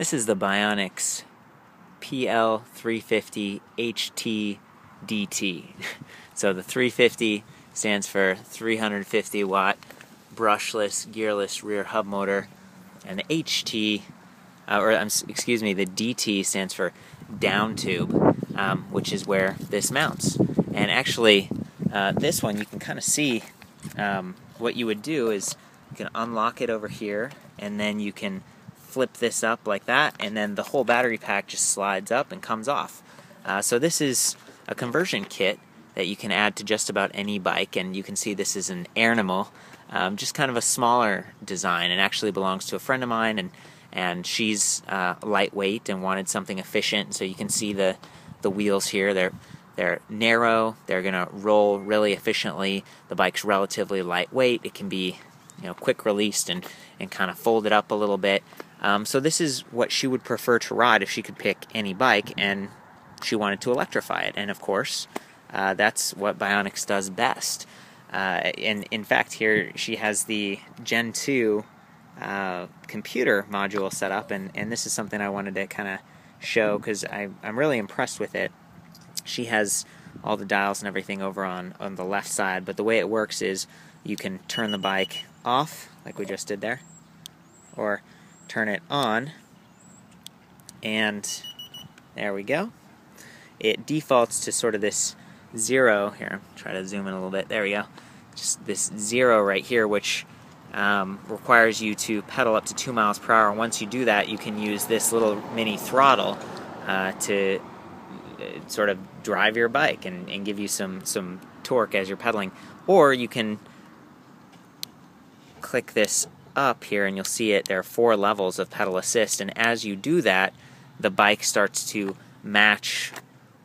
This is the BionX PL-350 HT-DT. So the 350 stands for 350 watt brushless gearless rear hub motor, and the HT, the DT stands for down tube, which is where this mounts. And actually, this one you can kind of see what you would do is you can unlock it over here, and then you can flip this up like that, and then the whole battery pack just slides up and comes off. So this is a conversion kit that you can add to just about any bike, and you can see this is an Animal, just kind of a smaller design, and actually belongs to a friend of mine, and she's lightweight and wanted something efficient. So you can see the wheels here. They're narrow. They're gonna roll really efficiently. The bike's relatively lightweight. It can be, quick released and kind of folded up a little bit. So this is what she would prefer to ride if she could pick any bike, and she wanted to electrify it. And of course, that's what BionX does best. And in fact, here she has the Gen 2 computer module set up, and this is something I wanted to kind of show because I'm really impressed with it. She has all the dials and everything over on the left side, but the way it works is you can turn the bike off, like we just did there, or turn it on, and there we go. It defaults to sort of this 0 here. Try to zoom in a little bit. There we go. Just this 0 right here, which requires you to pedal up to 2 miles per hour. Once you do that, you can use this little mini throttle to sort of drive your bike and give you some torque as you're pedaling. Or you can click this up here and you'll see it. There are 4 levels of pedal assist, and as you do that, the bike starts to match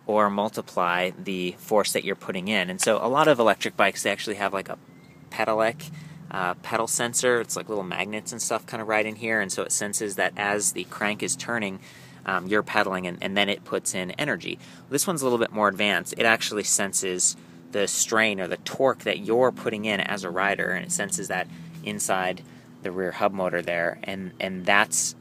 or multiply the force that you're putting in. And so a lot of electric bikes, they actually have like a pedalec pedal sensor. It's like little magnets and stuff kind of right in here, and so it senses that as the crank is turning, you're pedaling, and then it puts in energy. This one's a little bit more advanced. It actually senses the strain or the torque that you're putting in as a rider, and it senses that inside the rear hub motor there, and that's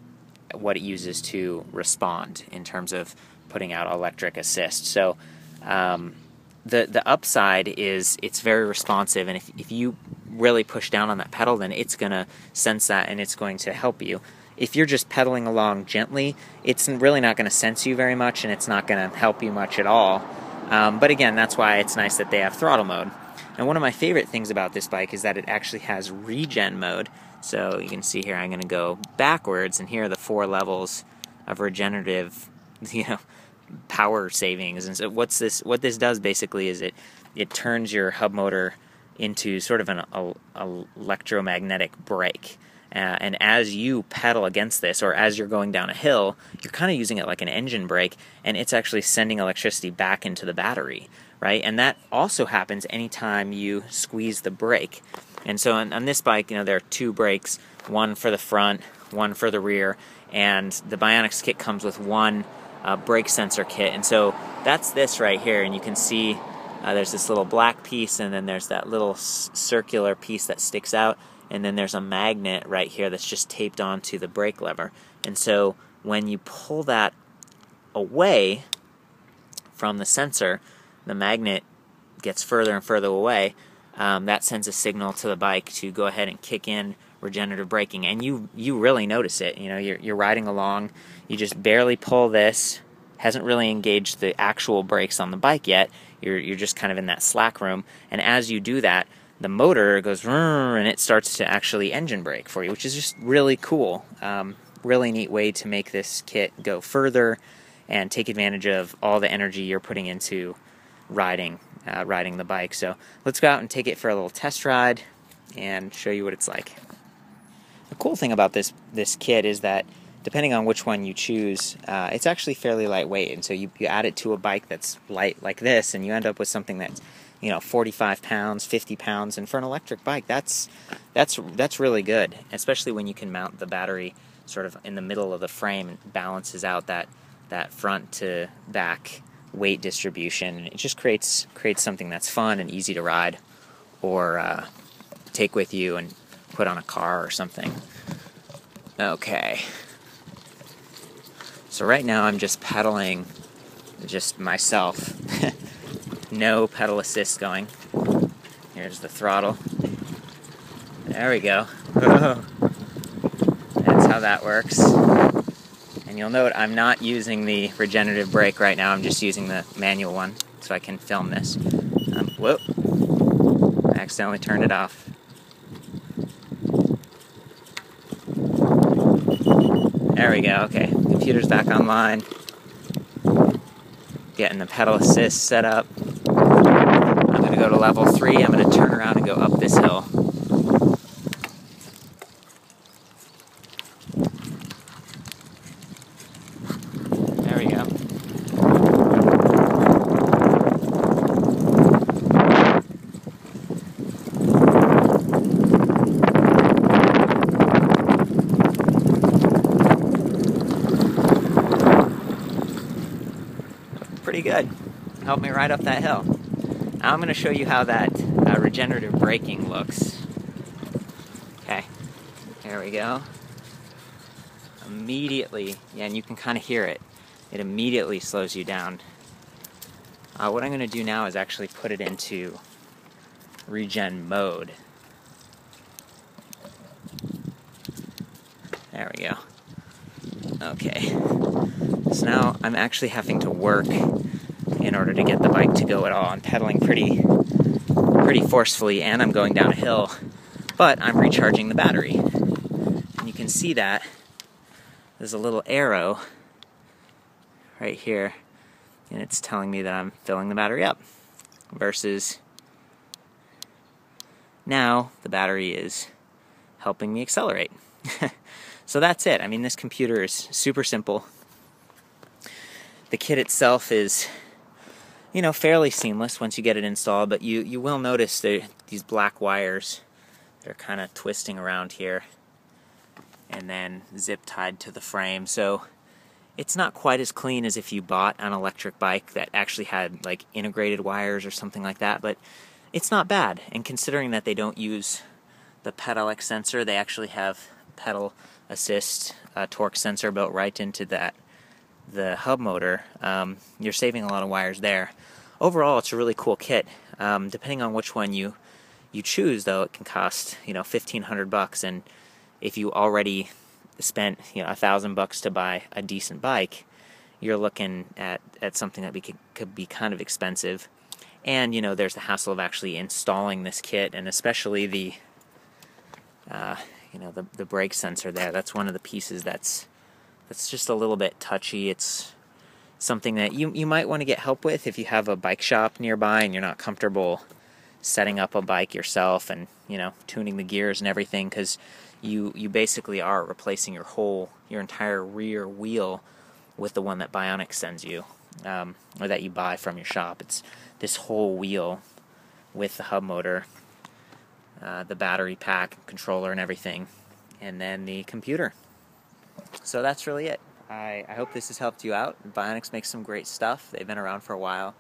what it uses to respond in terms of putting out electric assist. So the upside is it's very responsive, and if you really push down on that pedal, then it's going to sense that and it's going to help you. If you're just pedaling along gently, it's really not going to sense you very much, and it's not going to help you much at all. But again, that's why it's nice that they have throttle mode. And one of my favorite things about this bike is that it actually has Regen Mode. So you can see here, I'm going to go backwards, and here are the 4 levels of regenerative, power savings. And so what this does basically is it turns your hub motor into sort of an electromagnetic brake. And as you pedal against this, or as you're going down a hill, you're kind of using it like an engine brake, and it's actually sending electricity back into the battery, right? And that also happens anytime you squeeze the brake. And so on this bike, there are 2 brakes, one for the front, one for the rear, and the BionX kit comes with 1 brake sensor kit. And so that's this right here, and you can see there's this little black piece, and then there's that little circular piece that sticks out, and then there's a magnet right here that's just taped onto the brake lever. And so when you pull that away from the sensor, the magnet gets further and further away. That sends a signal to the bike to go ahead and kick in regenerative braking, and you really notice it. You're riding along, you just barely pull this, hasn't really engaged the actual brakes on the bike yet. You're just kind of in that slack room, and as you do that, the motor goes and it starts to actually engine brake for you, which is just really cool. Really neat way to make this kit go further and take advantage of all the energy you're putting into riding the bike. So let's go out and take it for a little test ride and show you what it's like. The cool thing about this kit is that depending on which one you choose, it's actually fairly lightweight, and so you add it to a bike that's light like this, and you end up with something that's 45 pounds, 50 pounds, and for an electric bike, that's really good, especially when you can mount the battery sort of in the middle of the frame and balances out that front to back weight distribution. It just creates something that's fun and easy to ride, or take with you and put on a car or something. Okay. So right now I'm just pedaling just myself. No pedal assist going. Here's the throttle. There we go. That's how that works. And you'll note I'm not using the regenerative brake right now, I'm just using the manual one so I can film this. Whoop. I accidentally turned it off. There we go, okay. Computer's back online. Getting the pedal assist set up. I'm going to go to level 3. I'm going to turn around and go up this hill. There we go. Pretty good. Helped me right up that hill. Now I'm going to show you how that regenerative braking looks. Okay, there we go. Immediately, yeah, and you can kind of hear it. It immediately slows you down. What I'm going to do now is actually put it into Regen Mode. There we go. Okay. So now I'm actually having to work in order to get the bike to go at all. I'm pedaling pretty forcefully, and I'm going down a hill, but I'm recharging the battery. And you can see that there's a little arrow right here, and it's telling me that I'm filling the battery up, versus now the battery is helping me accelerate. So that's it. I mean, this computer is super simple. The kit itself is, you know, fairly seamless once you get it installed, but you will notice these black wires that are kind of twisting around here and then zip tied to the frame. So it's not quite as clean as if you bought an electric bike that actually had like integrated wires or something like that, but it's not bad. And considering that they don't use the PL-350 sensor, they actually have pedal assist torque sensor built right into the hub motor. You're saving a lot of wires there. Overall, it's a really cool kit. Depending on which one you choose, though, it can cost, you know, $1,500, and if you already spent, you know, $1,000 to buy a decent bike, you're looking at something that could be kind of expensive. And, you know, there's the hassle of actually installing this kit, and especially the you know, the brake sensor there. That's one of the pieces that's just a little bit touchy. It's something that you might want to get help with if you have a bike shop nearby and you're not comfortable setting up a bike yourself and, you know, tuning the gears and everything, because you basically are replacing your entire rear wheel with the one that BionX sends you, or that you buy from your shop. It's this whole wheel with the hub motor, the battery pack, controller and everything, and then the computer. So that's really it. I hope this has helped you out. BionX makes some great stuff. They've been around for a while,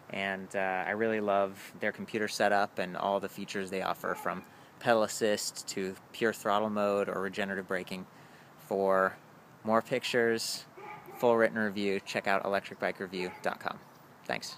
and I really love their computer setup and all the features they offer, from pedal assist to pure throttle mode or regenerative braking. For more pictures, full written review, check out ElectricBikeReview.com. Thanks.